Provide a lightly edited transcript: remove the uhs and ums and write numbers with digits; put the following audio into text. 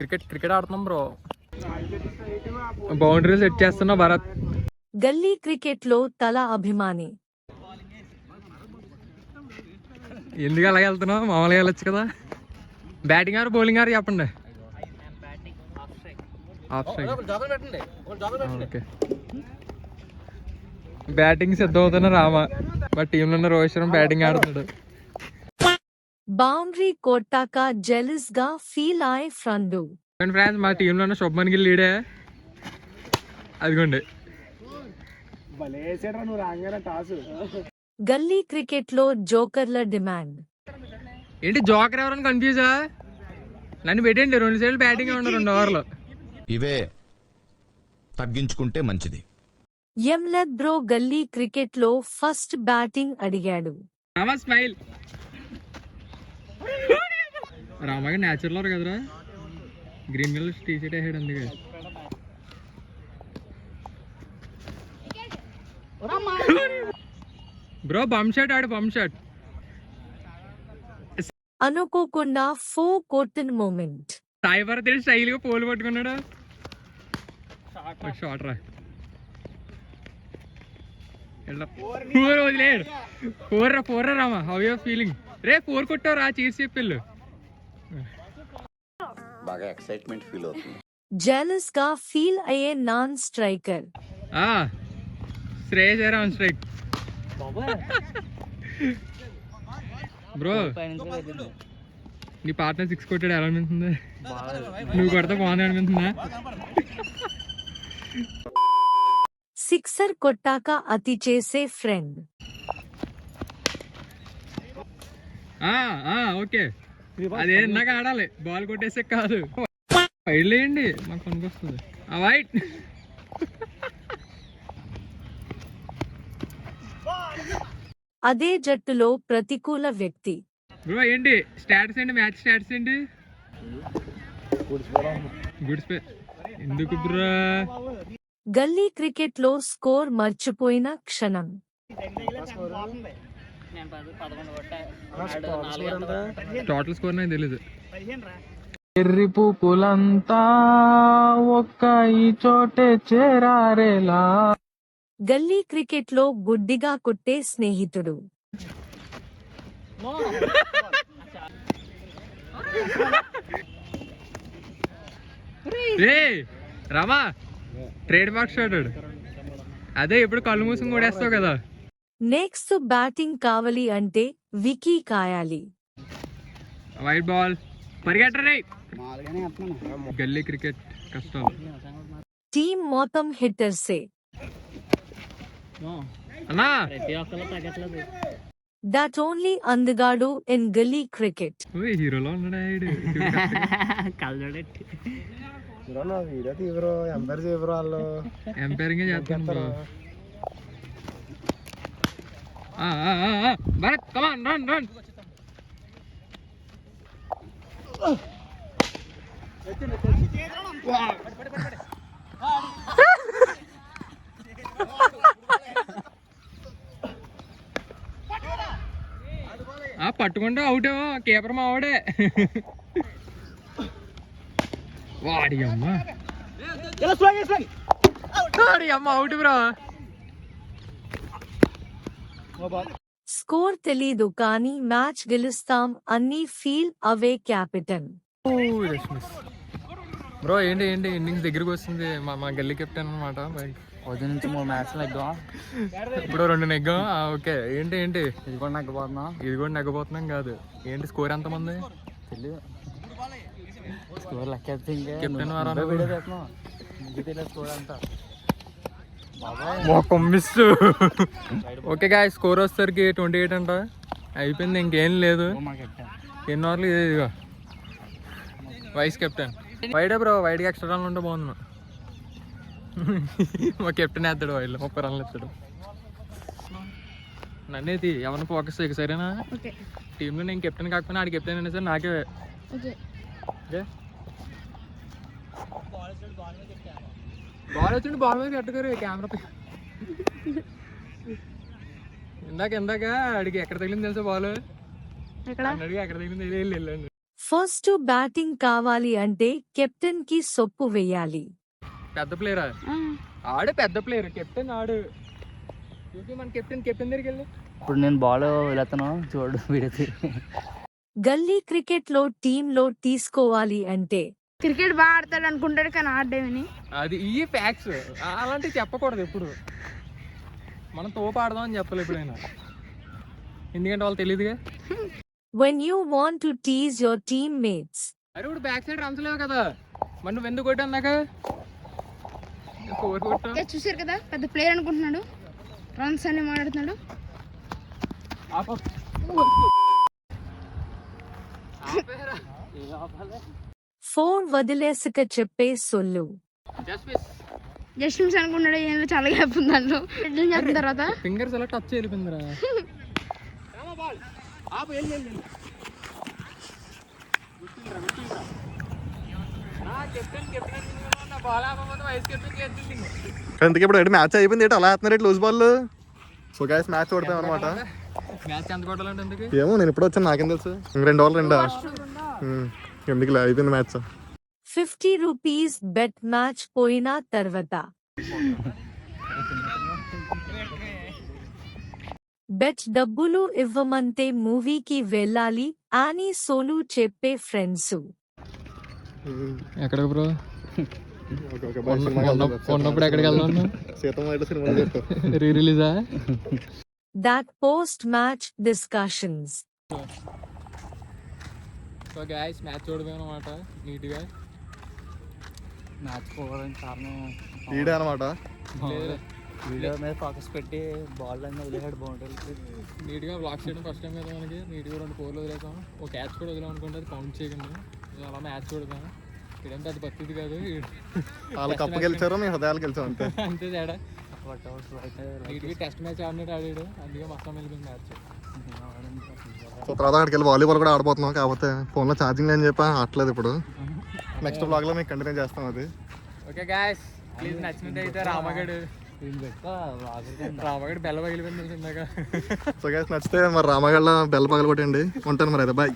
Cricket ఆడుతున్నాం bro. Boundary set చేస్తున్నా భరత్. గల్లీ క్రికెట్ లో తల అభిమాని. ఎందుకు అలాగే వెళ్తున్నావు? మామూలుగా వెళ్ళొచ్చు కదా. బ్యాటింగ్ ఆర్ బౌలింగ్ ఆర్ చెప్పండి. Of strike. ఓకే. బ్యాటింగ్ సిద్ధం అవుతున్నా రామా. బట్ టీంలో ఉన్న రోహిత్ శర్మ బ్యాటింగ్ ఆడుతున్నాడు. బౌండరీ కొట్టాక జెలస్ గా ఫీల్ అయ్యే ఫ్రెండ్. ఫ్రెండ్స్ మా టీంలో ఉన్న శుభ్మన్ గిల్ లీడే. అదిగోండి. గల్లీ క్రికెట్ లో జోకర్ల డిమాండ్. ఏంటి జోకర్ ఎవరైనా కన్ఫ్యూజా? నన్ను పెట్టండి 2 సైడ్లు బ్యాటింగ్ ఉన్నారు 2 ఓవర్లో. ఇవే తగ్గించుకుంటే మంచిది. ఎంలెద్ బ్రో గల్లీ క్రికెట్ లో ఫస్ట్ బ్యాటింగ్ అడిగాడు. రామా స్మైల్. రామాగా న్యాచురల్ కదరా. గ్రీన్ కలర్ టీ షర్ట్ వేసాడు అందుకే. బ్రో బమ్ షాట్ ఆడు బమ్ షాట్. అనుకోకుండా 4 కొట్టిన మూమెంట్. సాయి భారత్ స్టైల్ గా పోలు పట్టుకున్నాడు. షాట్ రా. వదిలేడు. 4 రా రామా. How your feeling? రే 4 కొట్టావు రా. చేసి చెప్పిల్లు. బాగా ఎక్సైట్మెంట్ ఫీల్ అవుతుంది. జెలస్ గా ఫీల్ అయ్యే non striker. Shreyas on strike. Bro నీ పార్ట్నర్ 6 కొట్టాడు ఎలా అనిపిస్తుంది? నువ్వు కొడితే బాగుంది అనిపిస్తుందా? సిక్సర్ కొట్టాక అతి చేసే ఫ్రెండ్. ఓకే. అదే నాకు ఆడాలి. బాల్ కొట్టేసే కాదు. వైడ్ లేయండి మాకు పనికొస్తుంది. వైట్. అదే జట్టులో ప్రతికూల వ్యక్తి. బ్రో ఏంటి స్టాటస్ ఏంటి? మ్యాచ్ స్టాటస్ ఏంటి? గుడ్ ఎందుకు బ్రో? గల్లీ క్రికెట్ లో స్కోర్ మర్చిపోయిన క్షణం. టోటల్ స్కోర్ నాకు తెలీదు. ఎర్రి పూలంతా ఒక్క ఈ చోటే చేరారేలా. గల్లీ క్రికెట్ లో గుడ్డిగా కొట్టే స్నేహితుడు. Rama trade mark shot. అదే ఇప్పుడు కళ్ళు మూసుకుని కొడేస్తావు కదా. నెక్స్ట్ బ్యాటింగ్ కావాలి అంటే వికీ కాయాలి. వైట్ బాల్ పరిగెట్టరే. గల్లీ క్రికెట్ కష్టాలు. టీం మొత్తం హిట్టర్సే. అన్నా దట్ ఓన్లీ అందగాడు ఇన్ గల్లీ క్రికెట్. హీరోలో ఉన్నాడు. ఎంపైరింగ్ చేస్తాను bro. Bharath come on run run. పట్టుకుంటే అవుట్. కీపర్ మావాడే. వాడి అమ్మ అవుట్ బ్రో. స్కోర్ తెలీదు కానీ మ్యాచ్ గెలుస్తాం అన్ని ఫీల్ అవే క్యాపిటన్. బ్రో ఏంటి ఇన్నింగ్స్ దగ్గరకు వస్తుంది. మా గల్లీ కెప్టెన్ అనమాట. ఉదయం నుంచి 3 మ్యాచ్లు నెగ్గాం. ఇప్పుడు 2 నెగ్గాం. ఓకే ఏంటి ఇది కూడా నెగ్గబోతున్నాం కాదు. ఏంటి స్కోర్ ఎంత మంది తెలియదు. స్కోర్ లెక్క కెప్టెన్ స్కోర్ అంతా మిస్. ఓకే గాయ్స్ స్కోర్ వచ్చేసరికి 28 అంట. అయిపోయింది ఇంకేం లేదు. ఎన్ని ఓవర్లు ఇదిగో వైస్ కెప్టెన్ వైడే బ్రో. వైడ్గా ఎక్స్ట్రా రన్లు ఉంటే బాగుంది. మా కెప్టెన్ వేస్తాడు వైడ్లో 30 రన్లు ఇస్తాడు. నన్నేది ఎవరిని ఫోకస్ చేయకు సరేనా? టీంలో నేను కెప్టెన్ కాకపోయినా ఆడి కెప్టెన్ అయినా సరే నాకే. బాల్ వచ్చిండి బాల్ మీద కట్టుకోరు కెమెరా. ఇందాక ఆడికి ఎక్కడ తగిలింది తెలుసా బాల్? అడిగి ఎక్కడ తగిలింది వెళ్ళండి. ఫస్ట్ బ్యాటింగ్ కావాలి అంటే కెప్టెన్ కి సొప్పు వేయాలి. పెద్ద ప్లేయరా ఆడు, పెద్ద ప్లేయర్ కెప్టెన్ ఆడు. చూసి మన కెప్టెన్ దగ్గరికి వెళ్ళి ఇప్పుడు నేను బాల్ వెళ్తాను చూడు వీడితే. గల్లీ క్రికెట్ లో టీంలో తీసుకోవాలి అంటే క్రికెట్ బాగా ఆడతాడు అనుకుంటాడు కానీ ఆడేమని. అది ఈ ఫ్యాక్ట్స్ అలాంటివి చెప్పకూడదు ఎప్పుడు. మనం తోపు ఆడదాం అని చెప్పాలి ఎప్పుడైనా, ఎందుకంటే వాళ్ళు తెలియదుగా. when you want to tease your teammates. అరే ఇప్పుడు బ్యాక్ సైడ్ రన్స్ లేవు కదా, మరి నువ్వు ఎందుకు కొట్టావు నాకు? ఫోర్ కొట్టావు. చూసారు కదా, పెద్ద ప్లేయర్ అనుకుంటున్నాడు, రన్స్ అని మాట్లాడుతున్నాడు. ఫోన్ వదిలేసుక చెప్పే సొల్లు. జస్ట్ మిస్ అనుకున్నాడు, ఏం చాలా గ్యాప్ ఉంది దాంట్లో. చెప్పిన తర్వాత ఫింగర్స్ ఎలా టచ్ అయిపోయిందిరా. అందుకే ఇప్పుడు మ్యాచ్ అయిపోయింది ఏంటి అలా వేస్తున్నారు loose ball. So guys match ఓడిపోయాం అనమాట. మ్యాచ్ ఎంత కొట్టాలంటే ఎందుకు? ఏమో నేను ఇప్పుడు వచ్చాను, నాకేం తెలుసు. ఇంక 2 ఓవర్లు 2 ఎందుకు అయిపోయింది మ్యాచ్. 50 రూపీస్ బెట్ మ్యాచ్ పోయిన తర్వాత బెట్ డబ్బులు ఇవ్వమంటే మూవీకి వెళ్ళాలి అని సోలు చెప్పే ఫ్రెండ్స్. ఎక్కడ బ్రో ఉన్నప్పుడు ఎక్కడికి వెళ్దాం? రీ రిలీజా? That post match discussions. So guys match చూడమే అనమాట. నీట్గా మ్యాచ్ పోవడానికి కారణం ఈడే అనమాట. వీడియో మీద ఫోకస్ పెట్టి బాల్ అన్నీ వదిలేసాడు బౌండరీకి. నీట్గా బ్లాక్ చేయడం ఫస్ట్ టైం కదా మనకి. నీట్గా 2 4 వదిలేసాం, ఒక క్యాచ్ కూడా వదిలేం అనుకుంటే అది కౌంట్ చేయకండి. అలా మ్యాచ్ చూడదాం. ఇదేం పెద్ద భక్తిది కాదు, వాళ్ళు కప్పు గెలిచారు, మేము హృదయాలు గెలిచాం అంతే. అంతే తేడా. అయితే నీట్గా టెస్ట్ మ్యాచ్ ఆడినట్టు ఆడాడు, అందుకే మొత్తం వెళ్ళిపోయింది మ్యాచ్. సో తర్వాత అక్కడికి వెళ్ళి వాలీబాల్ కూడా ఆడబోతున్నాం, కాకపోతే ఫోన్లో ఛార్జింగ్ లేని చెప్పి ఆడలేదు. ఇప్పుడు నెక్స్ట్ బ్లాగ్లో మీకు కంటిన్యూ చేస్తాం అది. ఓకే గాయస్, ప్లీజ్ నచ్చినట్టయితే రామగడ్ బెల్ల పగిలిపోయింది ఇందాక. సో గైస్ నచ్చితే మరి రామగడ్డ బెల్ల పగలగొట్టండి. ఉంటాను మరి అయితే, బాయ్.